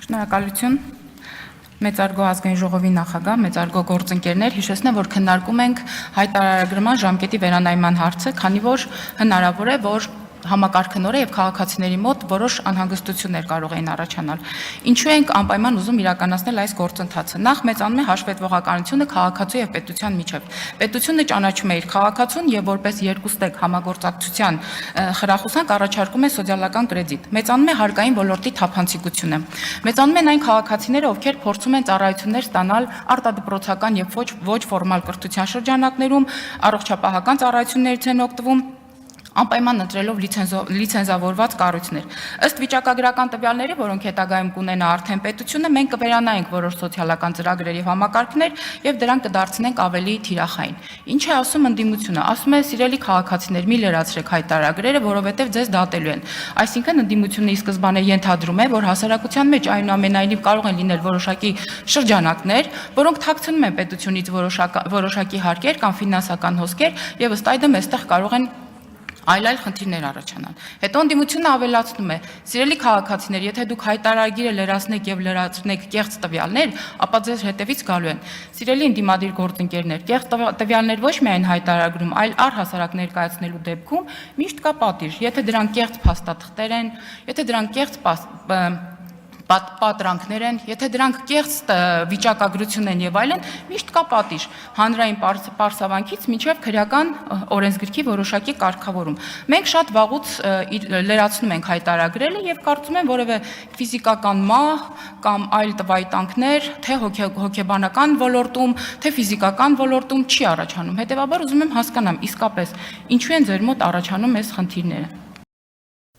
Շնորհակալություն։ Մեծարգո ազգային ժողովի նախագահ, մեծարգո գործընկերներ, հիշեցնեմ, որ քննարկում ենք հայտարարագրման ժամկետի վերանայման հարցը, քանի որ հնարավոր է, որ համակարգնորը եւ քաղաքացիների մոտ որոշ անհանգստություններ կարող էին առաջանալ։ Ինչու ենք անպայման ուզում իրականացնել այս գործընթացը։ Նախ մեծանում է հաշվետվողականությունը քաղաքացու եւ պետության միջեւ։ Պետությունը ճանաչում է իր քաղաքացուն եւ որպես երկուստեք համագործակցության խրախուսանք առաջարկում է սոցիալական կրեդիտ։ Մեծանում է հարկային ոլորտի թափանցիկությունը։ Մեծանում են այն քաղաքացիները, ովքեր փորձում են ծառայություններ ստանալ արտադպրոցական եւ ոչ ֆորմալ կրթության շրջանակներում, առողջապահական ծառայություններից են օգտվում, անպայման ընտրելով լիցենզավորված կառույցներ։ Ըստ վիճակագրական տվյալների, որոնք հետագայում կունենա արդեն պետությունը, մենք կվերանայենք որոշ սոցիալական ծրագրեր եւ համակարգներ եւ դրանք կդարձնենք ավելի թիրախային։ Ինչ է ասում ընդդիմությունը։ Ասում է՝ սիրելի քաղաքացիներ, մի լրացրեք հայտարարագրերը, որովհետեւ ձեզ դատելու են։ Այսինքն ընդդիմությունը ի սկզբանե ենթադրում է, որ հասարակության մեջ այնուամենայնիվ կարող են լինել որոշակի շրջանակներ, որոնք թաքցնում են պետությունից որոշակի հարկեր կամ ֆինանսական հոսքեր եւ ըստ այդմ այստեղ կարող են այլ խնդիրներ առաջանալ։ Հետո ընդդիմությունը ավելացնում է. սիրելի քաղաքացիներ, եթե դուք հայտարարագիրը լրացնեք եւ լրացնեք կեղծ տվյալներ, ապա ձեզ հետևից գալու են։ Սիրելի ընդդիմադիր գործընկերներ, կեղծ տվյալներ ոչ միայն հայտարարագրում, այլ առհասարակ ներկայացնելու դեպքում միշտ կա պատիժ։ Եթե դրանք կեղծ փաստաթղթեր են, եթե դրանք կեղծ պատրանքներ են, եթե դրանք կեղծ վիճակագրություն են եւ այլն, միշտ կա պատիժ հանրային պարսավանքից մինչեւ քրեական օրենսգրքի որոշակի կարգավորում։ Մենք շատ վաղուց լրացնում ենք հայտարարագրերը եւ կարծում եմ որևէ ֆիզիկական մահ կամ այլ տվայտանքներ, թե հոգեբանական ոլորտում, թե ֆիզիկական ոլորտում չի առաջանում։ Հետեւաբար ուզում եմ հասկանամ իսկապես ինչու են ձեր մոտ առաջանում այս խնդիրները։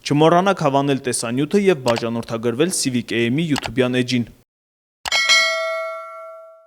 Չմոռանաք հավանել տեսանյութը եւ բաժանորդագրվել Civic AM-ի YouTube-յան էջին։